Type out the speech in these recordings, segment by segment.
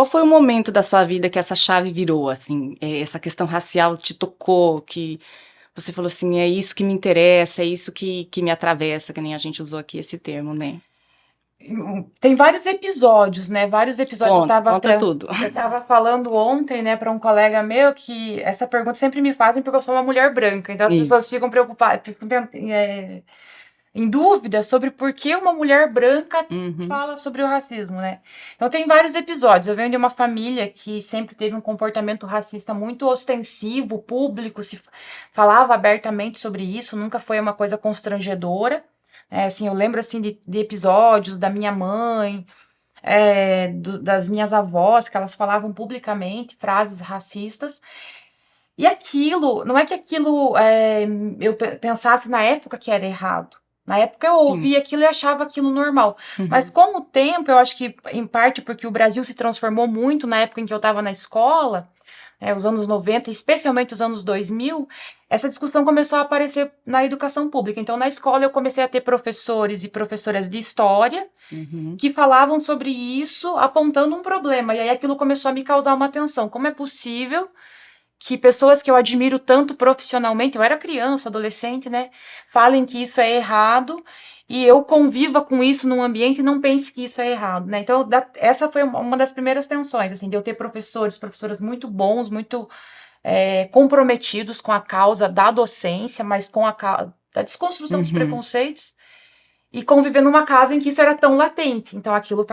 Qual foi o momento da sua vida que essa chave virou, assim, essa questão racial te tocou, que você falou assim, é isso que me interessa, é isso que me atravessa, que nem a gente usou aqui esse termo, né? Tem vários episódios, né? Vários episódios. Conta, conta tudo. Eu tava falando ontem, né, para um colega meu que essa pergunta sempre me fazem porque eu sou uma mulher branca. Então as pessoas Isso. ficam preocupadas, em dúvida sobre por que uma mulher branca Uhum, fala sobre o racismo, né? Então tem vários episódios. Eu venho de uma família que sempre teve um comportamento racista muito ostensivo, público, falava abertamente sobre isso, nunca foi uma coisa constrangedora. Assim, eu lembro assim de episódios da minha mãe, das minhas avós, que elas falavam publicamente frases racistas. E aquilo, não é que aquilo eu pensasse na época que era errado. Na época eu sim. ouvia aquilo e achava aquilo normal. Mas Uhum, com o tempo, eu acho que, em parte, porque o Brasil se transformou muito na época em que eu estava na escola, os anos 90, especialmente os anos 2000, essa discussão começou a aparecer na educação pública. Então, na escola, eu comecei a ter professores e professoras de história uhum, que falavam sobre isso, apontando um problema. E aí aquilo começou a me causar uma tensão. Como é possível que pessoas que eu admiro tanto profissionalmente, eu era criança, adolescente, né, falem que isso é errado e eu conviva com isso num ambiente e não pense que isso é errado, né? Então, essa foi uma das primeiras tensões, assim, de eu ter professoras muito bons, muito comprometidos com a causa da docência, mas com da desconstrução dos uhum. preconceitos e conviver numa casa em que isso era tão latente. Então, aquilo,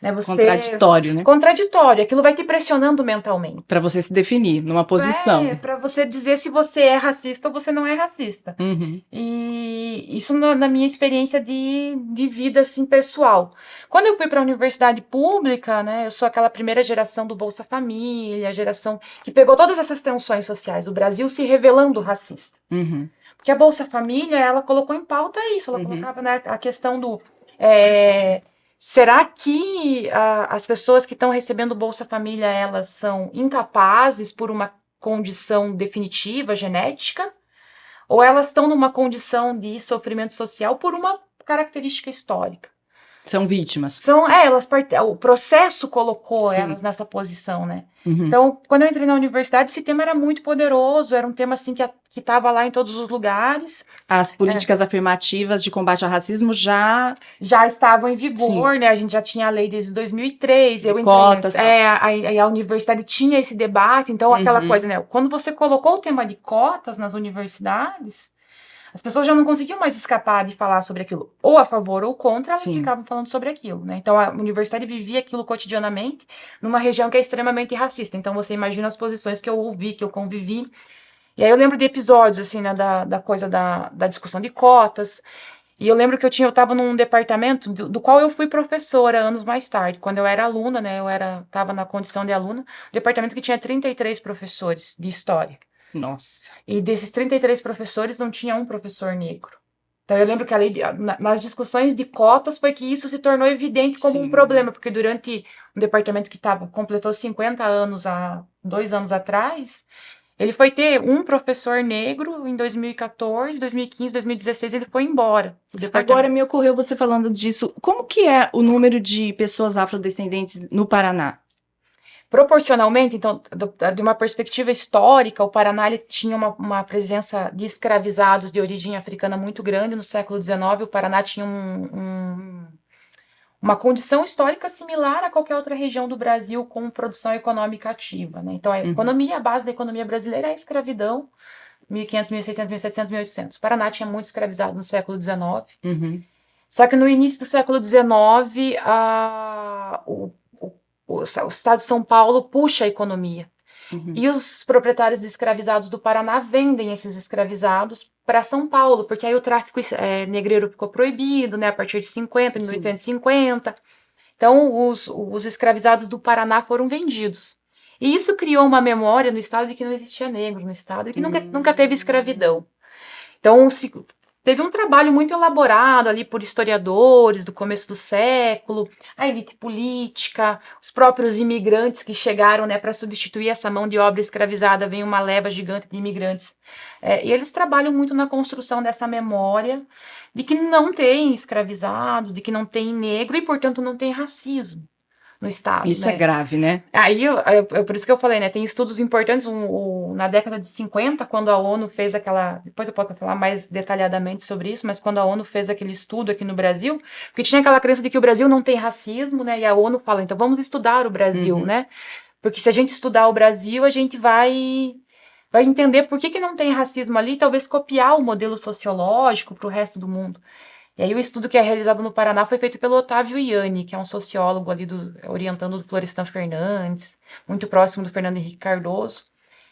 né, você Contraditório, né? contraditório, aquilo vai te pressionando mentalmente. Pra você se definir numa posição. Para você dizer se você é racista ou você não é racista. Uhum, E isso na minha experiência de vida assim pessoal. Quando eu fui para a universidade pública, né, eu sou aquela primeira geração do Bolsa Família, a geração que pegou todas essas tensões sociais, o Brasil se revelando racista. uhum, Porque a Bolsa Família, ela colocou em pauta isso, ela uhum. colocava, né, a questão do é, será que as pessoas que estão recebendo Bolsa Família, elas são incapazes por uma condição definitiva, genética, ou elas estão numa condição de sofrimento social por uma característica histórica? São vítimas. O processo colocou elas Sim. nessa posição, né? Uhum. Então, quando eu entrei na universidade, esse tema era muito poderoso, era um tema assim que estava lá em todos os lugares, As é, políticas afirmativas de combate ao racismo já, já estavam em sim, vigor, né? A gente já tinha a lei desde 2003, de eu entrei, cotas e tal. a universidade tinha esse debate, então aquela Uhum, coisa, né? Quando você colocou o tema de cotas nas universidades, as pessoas já não conseguiam mais escapar de falar sobre aquilo, ou a favor ou contra, elas sim. ficavam falando sobre aquilo, né? Então a universidade vivia aquilo cotidianamente numa região que é extremamente racista. Então você imagina as posições que eu ouvi, que eu convivi. E aí eu lembro de episódios, assim, né, da coisa da discussão de cotas. E eu lembro que eu estava num departamento do qual eu fui professora anos mais tarde. Quando eu era aluna, né, estava na condição de aluna, um departamento que tinha 33 professores de história. Nossa. E desses 33 professores, não tinha um professor negro. Então eu lembro que nas discussões de cotas foi que isso se tornou evidente como um Sim. problema, porque durante um departamento que completou 50 anos há 2 anos atrás, ele foi ter um professor negro em 2014, 2015, 2016, ele foi embora do Agora departamento. me ocorreu você falando disso. Como que é o número de pessoas afrodescendentes no Paraná? Proporcionalmente, então, de uma perspectiva histórica, o Paraná ele tinha uma presença de escravizados de origem africana muito grande no século XIX. O Paraná tinha uma condição histórica similar a qualquer outra região do Brasil com produção econômica ativa, né? Então, Uhum, a base da economia brasileira é a escravidão, 1500, 1600, 1700, 1800. O Paraná tinha muito escravizado no século XIX. uhum, Só que no início do século XIX, o estado de São Paulo puxa a economia. uhum. E os proprietários de escravizados do Paraná vendem esses escravizados para São Paulo, porque aí o tráfico negreiro ficou proibido, né, a partir de 50, Sim. 1850. Então, os escravizados do Paraná foram vendidos. E isso criou uma memória no estado de que não existia negro no estado, e que nunca teve Hum, escravidão. Então, teve um trabalho muito elaborado ali por historiadores do começo do século, a elite política, os próprios imigrantes que chegaram, né, para substituir essa mão de obra escravizada, vem uma leva gigante de imigrantes. E eles trabalham muito na construção dessa memória de que não tem escravizados, de que não tem negro e, portanto, não tem racismo. no estado, Isso né? é grave, né? Aí, por isso que eu falei, né? Tem estudos importantes. Na década de 50, quando a ONU fez aquela. Depois eu posso falar mais detalhadamente sobre isso, mas quando a ONU fez aquele estudo aqui no Brasil, porque tinha aquela crença de que o Brasil não tem racismo, né? E a ONU fala, então vamos estudar o Brasil, né? Porque se a gente estudar o Brasil, a gente vai entender por que não tem racismo ali, e talvez copiar o modelo sociológico para o resto do mundo. E aí o estudo que é realizado no Paraná foi feito pelo Otávio Ianni, que é um sociólogo ali orientando do Florestan Fernandes, muito próximo do Fernando Henrique Cardoso.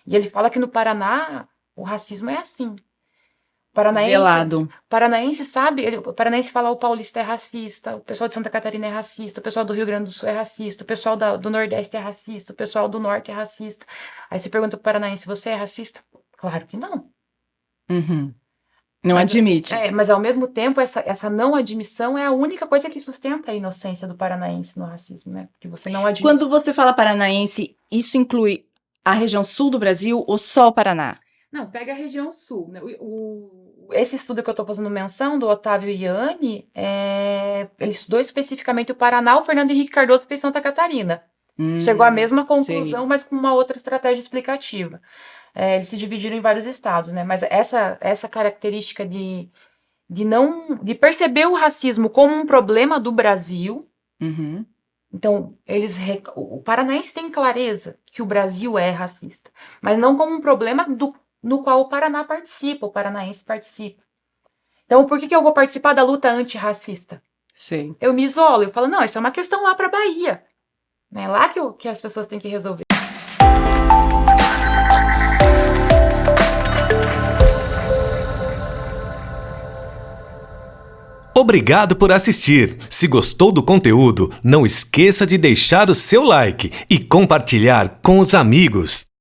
E ele fala que no Paraná o racismo é assim. Velado. Paranaense sabe, o paranaense fala o paulista é racista, o pessoal de Santa Catarina é racista, o pessoal do Rio Grande do Sul é racista, o pessoal do Nordeste é racista, o pessoal do Norte é racista. Aí você pergunta pro paranaense, você é racista? Claro que não. Não admite. Mas ao mesmo tempo, essa não admissão é a única coisa que sustenta a inocência do paranaense no racismo, né? Porque você não admite. Quando você fala paranaense, isso inclui a região sul do Brasil ou só o Paraná? Não, pega a região sul, né? Esse estudo que eu estou fazendo menção, do Otávio Ianni, ele estudou especificamente o Paraná, o Fernando Henrique Cardoso fez Santa Catarina. Chegou à mesma conclusão, sei. mas com uma outra estratégia explicativa. Eles se dividiram em vários estados, né? Mas essa característica de perceber o racismo como um problema do Brasil. Então, o paranaense tem clareza que o Brasil é racista, mas não como um problema no qual o Paraná participa, o paranaense participa. Então, por que eu vou participar da luta antirracista? Sei. Eu me isolo, eu falo, não, isso é uma questão lá para a Bahia. É lá que as pessoas têm que resolver. Obrigado por assistir. Se gostou do conteúdo, não esqueça de deixar o seu like e compartilhar com os amigos.